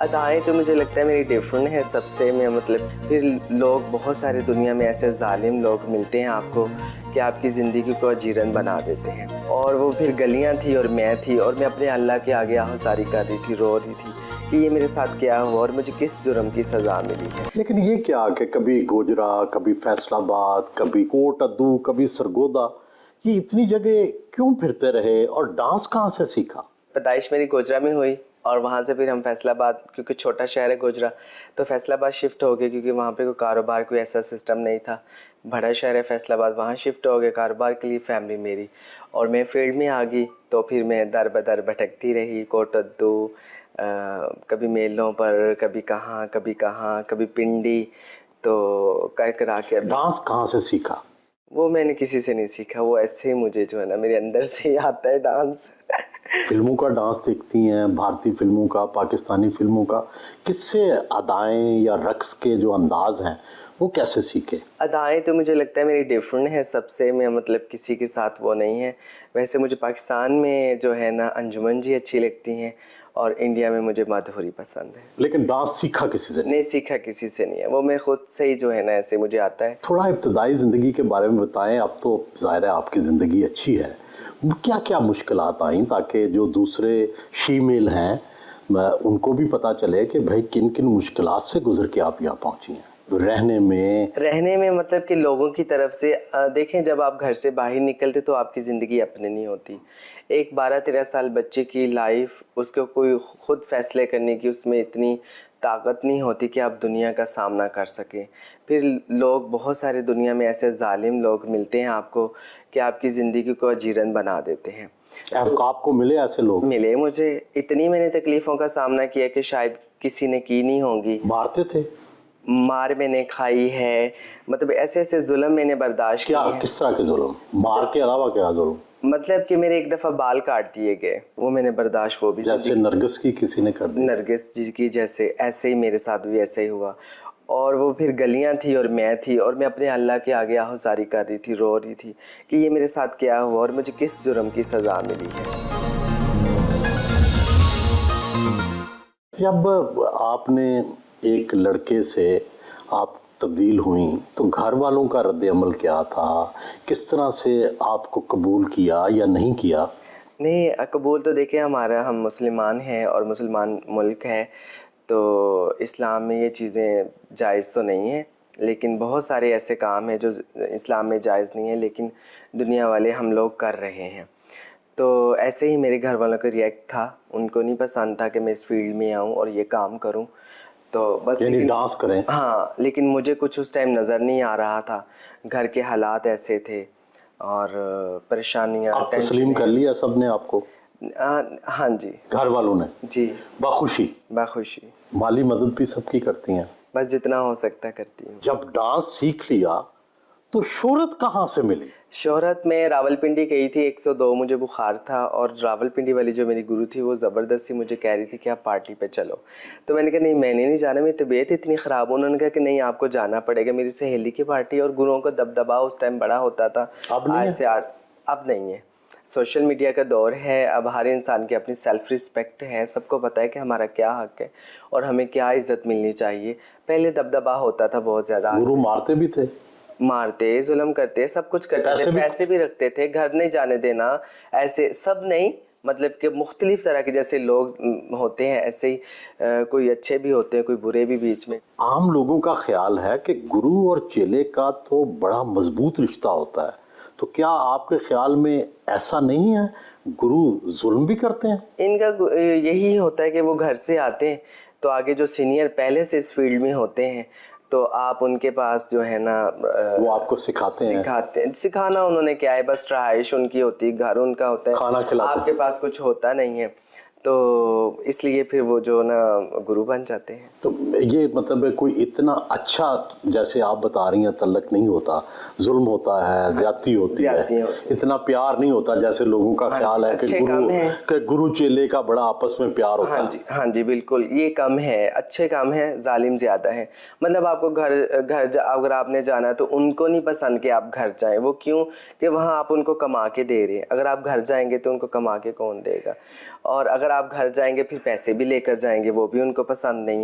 ادائیں تو مجھے لگتا ہے میری ڈفرینٹ ہے سب سے. میں مطلب پھر لوگ بہت سارے دنیا میں ایسے ظالم لوگ ملتے ہیں آپ کو کہ آپ کی زندگی کو اجیرن بنا دیتے ہیں. اور وہ پھر گلیاں تھی اور میں تھی اور میں اپنے اللہ کے آگے آہوزاری کر رہی تھی, رو رہی تھی کہ یہ میرے ساتھ کیا ہوا اور مجھے کس جرم کی سزا ملی ہے. لیکن یہ کیا کہ کبھی گوجرا, کبھی فیصل آباد, کبھی کوٹ ادو, کبھی سرگودا, یہ اتنی جگہ کیوں پھرتے رہے اور ڈانس کہاں سے سیکھا؟ پیدائش میری گوجرا میں ہوئی اور وہاں سے پھر ہم فیصل آباد, کیونکہ چھوٹا شہر ہے گوجرا, تو فیصل آباد شفٹ ہو گئے کیونکہ وہاں پہ کوئی کاروبار کوئی ایسا سسٹم نہیں تھا. بڑا شہر ہے فیصل آباد, وہاں شفٹ ہو گئے کاروبار کے لیے فیملی میری, اور میں فیلڈ میں آ گئی. تو پھر میں در بدر بھٹکتی رہی, کوٹ ادو, کبھی میلوں پر, کبھی کہاں, کبھی پنڈی, تو کر کرا کے. ڈانس کہاں سے سیکھا؟ وہ میں نے کسی سے نہیں سیکھا, وہ ایسے ہی مجھے جو ہے نا میرے اندر سے ہی آتا ہے ڈانس. فلموں کا ڈانس دیکھتی ہیں, بھارتی فلموں کا, پاکستانی فلموں کا, کس سے ادائیں یا رقص کے جو انداز ہیں وہ کیسے سیکھے؟ ادائیں تو مجھے لگتا ہے میری ڈفرینٹ ہے سب سے. میں مطلب کسی کے ساتھ وہ نہیں ہے. ویسے مجھے پاکستان میں جو ہے نا انجمن جی اچھی لگتی ہیں اور انڈیا میں مجھے مادھوری پسند ہے. لیکن ڈانس سیکھا کسی سے نہیں سیکھا کسی سے نہیں ہے, وہ میں خود سے ہی جو ہے نا ایسے مجھے آتا ہے. تھوڑا ابتدائی زندگی کے بارے میں بتائیں. اب تو ظاہر ہے آپ کی زندگی اچھی ہے, کیا کیا مشکلات آئیں تاکہ جو دوسرے شیمیل ہیں ان کو بھی پتہ چلے کہ بھائی کن کن مشکلات سے گزر کے آپ یہاں پہنچی ہیں؟ رہنے میں مطلب کہ لوگوں کی طرف سے دیکھیں, جب آپ گھر سے باہر نکلتے تو آپ کی زندگی اپنے نہیں ہوتی. ایک 12-13 سال بچے کی لائف, اس کو کوئی خود فیصلے کرنے کی اس میں اتنی طاقت نہیں ہوتی کہ آپ دنیا کا سامنا کر سکیں. پھر لوگ بہت سارے دنیا میں ایسے ظالم لوگ ملتے ہیں آپ کو کہ آپ کی زندگی کو اجیرن بنا دیتے ہیں. آپ کو ملے ایسے لوگ؟ ملے مجھے. اتنی میں نے تکلیفوں کا سامنا کیا کہ شاید کسی نے کی نہیں ہوں گی. مارتے تھے؟ مار میں نے کھائی ہے, مطلب ایسے ایسے ظلم میں نے برداشت کیے ہیں. کس طرح کے ظلم؟ مار کے علاوہ کیا ظلم؟ مطلب کہ میرے ایک دفعہ بال کاٹ دیے گئے, وہ میں نے برداشت, وہ بھی جیسے نرگس کی کسی نے کر دی, نرگس جی کی جیسے, ایسے ہی میرے ساتھ بھی ایسے ہی ہوا. اور وہ پھر گلیاں تھی اور میں تھی اور میں اپنے اللہ کے آگے آہوزاری کر رہی تھی, رو رہی تھی کہ یہ میرے ساتھ کیا ہوا اور مجھے کس جرم کی سزا ملی ہے. جب آپ نے ایک لڑکے سے آپ تبدیل ہوئیں تو گھر والوں کا رد عمل کیا تھا؟ کس طرح سے آپ کو قبول کیا یا نہیں کیا؟ نہیں قبول تو دیکھیں, ہم مسلمان ہیں اور مسلمان ملک ہے, تو اسلام میں یہ چیزیں جائز تو نہیں ہیں, لیکن بہت سارے ایسے کام ہیں جو اسلام میں جائز نہیں ہیں لیکن دنیا والے ہم لوگ کر رہے ہیں. تو ایسے ہی میرے گھر والوں کا ریئیکٹ تھا, ان کو نہیں پسند تھا کہ میں اس فیلڈ میں آؤں اور یہ کام کروں. تو بس یعنی ڈانس کریں؟ ہاں, لیکن مجھے کچھ اس ٹائم نظر نہیں آ رہا تھا, گھر کے حالات ایسے تھے اور پریشانیاں. آپ تسلیم کر لیا سب نے آپ کو؟ ہاں جی. گھر والوں نے؟ جی. بخوشی؟ بخوشی. مالی مدد بھی سب کی کرتی ہیں؟ بس جتنا ہو سکتا کرتی ہوں. جب ڈانس سیکھ لیا تو شہرت کہاں سے ملی؟ شہرت میں راول پنڈی گئی تھی, 102 مجھے بخار تھا, اور راول پنڈی والی جو میری گرو تھی وہ زبردستی مجھے کہہ رہی تھی کہ آپ پارٹی پہ چلو. تو میں نے کہا نہیں, میں نے نہیں جانا, میری طبیعت اتنی خراب. انہوں نے کہا کہ نہیں آپ کو جانا پڑے گا. میری سہیلی کی پارٹی, اور گروؤں کا دبدبا اس ٹائم بڑا ہوتا تھا. اب نہیں ہے؟ اب نہیں ہے. سوشل میڈیا کا دور ہے, اب ہر انسان کی اپنی سیلف رسپیکٹ ہے, سب کو پتہ ہے کہ ہمارا کیا حق ہے اور ہمیں کیا عزت ملنی چاہیے. پہلے دبدبا ہوتا تھا بہت زیادہ. گرو مارتے بھی تھے؟ مارتے, ظلم کرتے, سب کچھ کرتے تھے, پیسے بھی رکھتے تھے, گھر نہیں جانے دینا, ایسے سب نہیں, مطلب کہ مختلف طرح کے جیسے لوگ ہوتے ہیں ایسے ہی کوئی اچھے بھی ہوتے ہیں, کوئی برے بھی بیچ میں. عام لوگوں کا خیال ہے کہ گرو اور چیلے کا تو بڑا مضبوط رشتہ ہوتا ہے, تو کیا آپ کے خیال میں ایسا نہیں ہے؟ گرو ظلم بھی کرتے ہیں؟ ان کا یہی ہوتا ہے کہ وہ گھر سے آتے ہیں تو آگے جو سینئر پہلے سے اس فیلڈ میں ہوتے ہیں تو آپ ان کے پاس جو ہے نا وہ آپ کو سکھاتے ہیں. سکھانا انہوں نے کیا ہے, بس رہائش ان کی ہوتی ہے, گھر ان کا ہوتا ہے, کھانا کھلاتے, آپ کے پاس کچھ ہوتا نہیں ہے, تو اس لیے پھر وہ جو نا گرو بن جاتے ہیں. تو یہ مطلب ہے کوئی اتنا اچھا جیسے آپ بتا رہی ہیں تعلق نہیں ہوتا, ظلم ہوتا ہے, زیادتی ہوتی ہے, اتنا پیار نہیں ہوتا جیسے لوگوں کا خیال ہے کہ گرو چیلے کا بڑا آپس میں پیار ہوتا ہے. ہاں جی بالکل, یہ کم ہے, اچھے کم ہیں, ظالم زیادہ ہیں. مطلب آپ کو گھر اگر آپ نے جانا تو ان کو نہیں پسند کہ آپ گھر جائیں. وہ کیوں کہ وہاں آپ ان کو کما کے دے رہے ہیں, اگر آپ گھر جائیں گے تو ان کو کما کے کون دے گا. اور اگر آپ گھر جائیں گے پھر پیسے بھی لے کر جائیں گے، وہ بھی ان کو پسند نہیں.